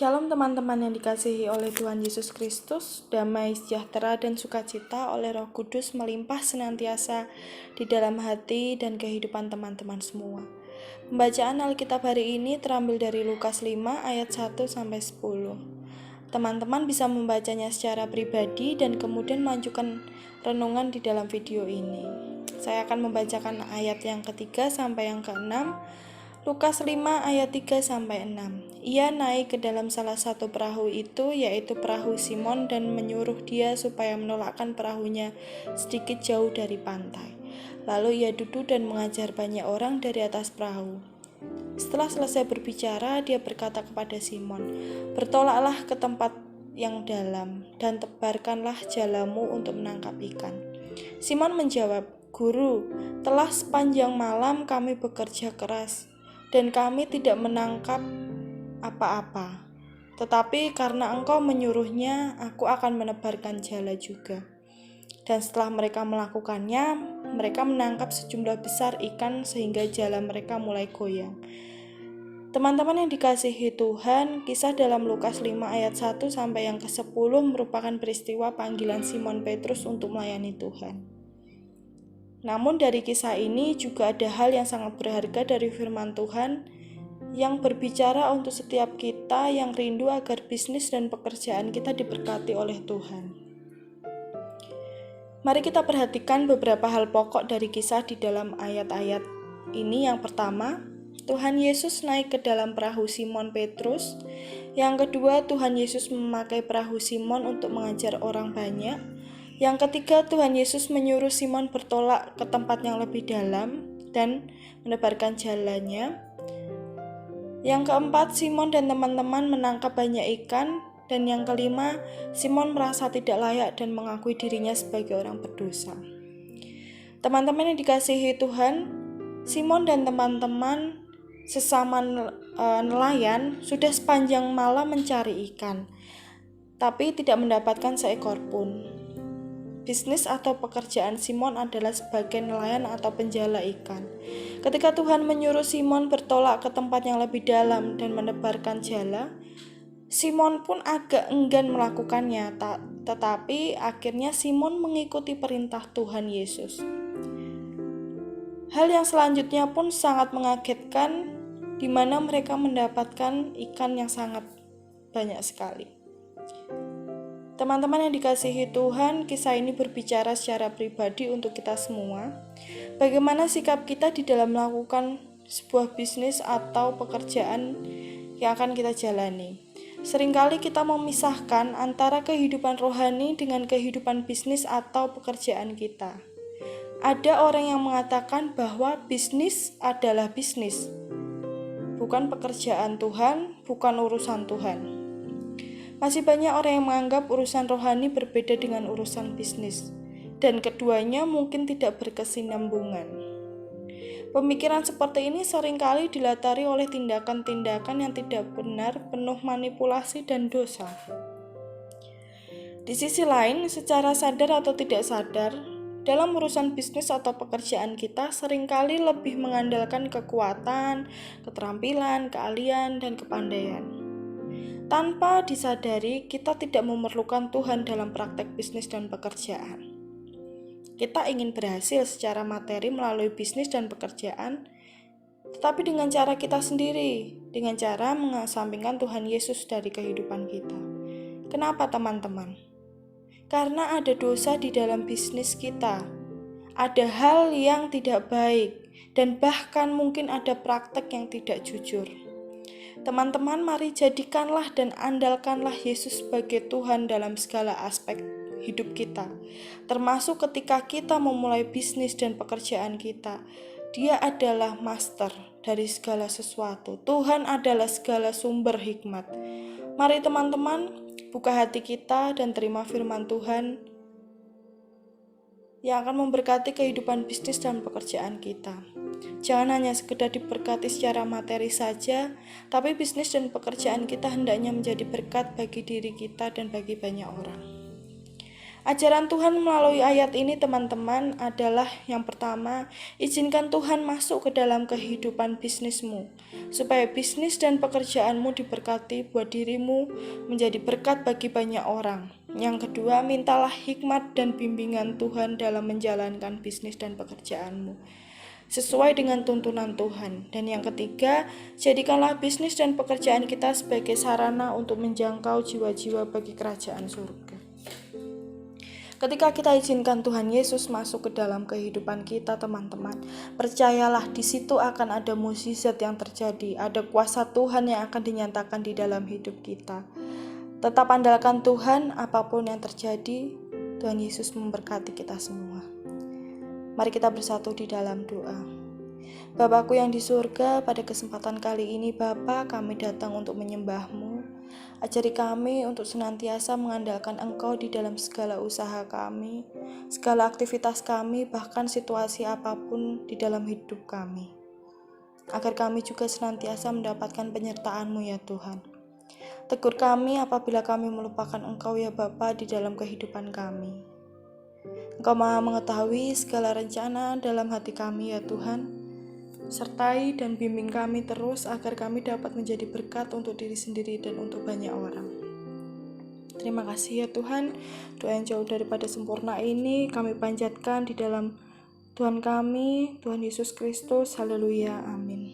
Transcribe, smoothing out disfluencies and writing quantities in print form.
Shalom teman-teman yang dikasihi oleh Tuhan Yesus Kristus, damai, sejahtera, dan sukacita oleh Roh Kudus melimpah senantiasa di dalam hati dan kehidupan teman-teman semua. Pembacaan Alkitab hari ini terambil dari Lukas 5 ayat 1-10. Teman-teman bisa membacanya secara pribadi dan kemudian melanjutkan renungan di dalam video ini. Saya akan membacakan ayat yang ketiga sampai yang keenam. Lukas 5 ayat 3-6. Ia naik ke dalam salah satu perahu itu, yaitu perahu Simon, dan menyuruh dia supaya menolakkan perahunya sedikit jauh dari pantai. Lalu ia duduk dan mengajar banyak orang dari atas perahu. Setelah selesai berbicara, dia berkata kepada Simon, "Bertolaklah ke tempat yang dalam dan tebarkanlah jalamu untuk menangkap ikan." Simon menjawab, "Guru, telah sepanjang malam kami bekerja keras dan kami tidak menangkap apa-apa. Tetapi karena engkau menyuruhnya, aku akan menebarkan jala juga." Dan setelah mereka melakukannya, mereka menangkap sejumlah besar ikan sehingga jala mereka mulai goyang. Teman-teman yang dikasihi Tuhan, kisah dalam Lukas 5 ayat 1 sampai yang ke-10 merupakan peristiwa panggilan Simon Petrus untuk melayani Tuhan. Namun dari kisah ini juga ada hal yang sangat berharga dari firman Tuhan yang berbicara untuk setiap kita yang rindu agar bisnis dan pekerjaan kita diberkati oleh Tuhan. Mari kita perhatikan beberapa hal pokok dari kisah di dalam ayat-ayat ini. Yang pertama, Tuhan Yesus naik ke dalam perahu Simon Petrus. Yang kedua, Tuhan Yesus memakai perahu Simon untuk mengajar orang banyak. Yang ketiga, Tuhan Yesus menyuruh Simon bertolak ke tempat yang lebih dalam dan menebarkan jalannya. Yang keempat, Simon dan teman-teman menangkap banyak ikan. Dan yang kelima, Simon merasa tidak layak dan mengakui dirinya sebagai orang berdosa. Teman-teman yang dikasihi Tuhan, Simon dan teman-teman sesama nelayan sudah sepanjang malam mencari ikan, tapi tidak mendapatkan seekor pun. Bisnis atau pekerjaan Simon adalah sebagai nelayan atau penjala ikan. Ketika Tuhan menyuruh Simon bertolak ke tempat yang lebih dalam dan menebarkan jala, Simon pun agak enggan melakukannya, tetapi akhirnya Simon mengikuti perintah Tuhan Yesus. Hal yang selanjutnya pun sangat mengagetkan, di mana mereka mendapatkan ikan yang sangat banyak sekali. Teman-teman yang dikasihi Tuhan, kisah ini berbicara secara pribadi untuk kita semua. Bagaimana sikap kita di dalam melakukan sebuah bisnis atau pekerjaan yang akan kita jalani. Seringkali kita memisahkan antara kehidupan rohani dengan kehidupan bisnis atau pekerjaan kita. Ada orang yang mengatakan bahwa bisnis adalah bisnis, bukan pekerjaan Tuhan, bukan urusan Tuhan. Masih banyak orang yang menganggap urusan rohani berbeda dengan urusan bisnis, dan keduanya mungkin tidak berkesinambungan. Pemikiran seperti ini seringkali dilatari oleh tindakan-tindakan yang tidak benar, penuh manipulasi dan dosa. Di sisi lain, secara sadar atau tidak sadar, dalam urusan bisnis atau pekerjaan kita seringkali lebih mengandalkan kekuatan, keterampilan, keahlian, dan kepandaian. Tanpa disadari, kita tidak memerlukan Tuhan dalam praktek bisnis dan pekerjaan. Kita ingin berhasil secara materi melalui bisnis dan pekerjaan, tetapi dengan cara kita sendiri, dengan cara mengesampingkan Tuhan Yesus dari kehidupan kita. Kenapa teman-teman? Karena ada dosa di dalam bisnis kita. Ada hal yang tidak baik, dan bahkan mungkin ada praktek yang tidak jujur. Teman-teman, mari jadikanlah dan andalkanlah Yesus sebagai Tuhan dalam segala aspek hidup kita, termasuk ketika kita memulai bisnis dan pekerjaan kita. Dia adalah master dari segala sesuatu. Tuhan adalah segala sumber hikmat. Mari teman-teman, buka hati kita dan terima firman Tuhan yang akan memberkati kehidupan bisnis dan pekerjaan kita. Jangan hanya sekedar diberkati secara materi saja, tapi bisnis dan pekerjaan kita hendaknya menjadi berkat bagi diri kita dan bagi banyak orang. Ajaran Tuhan melalui ayat ini teman-teman adalah yang pertama, izinkan Tuhan masuk ke dalam kehidupan bisnismu, supaya bisnis dan pekerjaanmu diberkati buat dirimu menjadi berkat bagi banyak orang. Yang kedua, mintalah hikmat dan bimbingan Tuhan dalam menjalankan bisnis dan pekerjaanmu sesuai dengan tuntunan Tuhan. Dan yang ketiga, jadikanlah bisnis dan pekerjaan kita sebagai sarana untuk menjangkau jiwa-jiwa bagi kerajaan surga. Ketika kita izinkan Tuhan Yesus masuk ke dalam kehidupan kita, teman-teman, percayalah di situ akan ada mukjizat yang terjadi, ada kuasa Tuhan yang akan dinyatakan di dalam hidup kita. Tetap andalkan Tuhan, apapun yang terjadi, Tuhan Yesus memberkati kita semua. Mari kita bersatu di dalam doa. Bapakku yang di surga, pada kesempatan kali ini Bapa, kami datang untuk menyembah-Mu. Ajari kami untuk senantiasa mengandalkan Engkau di dalam segala usaha kami, segala aktivitas kami, bahkan situasi apapun di dalam hidup kami. Agar kami juga senantiasa mendapatkan penyertaan-Mu ya Tuhan. Tegur kami apabila kami melupakan Engkau ya Bapa di dalam kehidupan kami. Engkau Maha mengetahui segala rencana dalam hati kami ya Tuhan. Sertai dan bimbing kami terus agar kami dapat menjadi berkat untuk diri sendiri dan untuk banyak orang. Terima kasih ya Tuhan, doa yang jauh daripada sempurna ini kami panjatkan di dalam Tuhan kami, Tuhan Yesus Kristus. Haleluya, amin.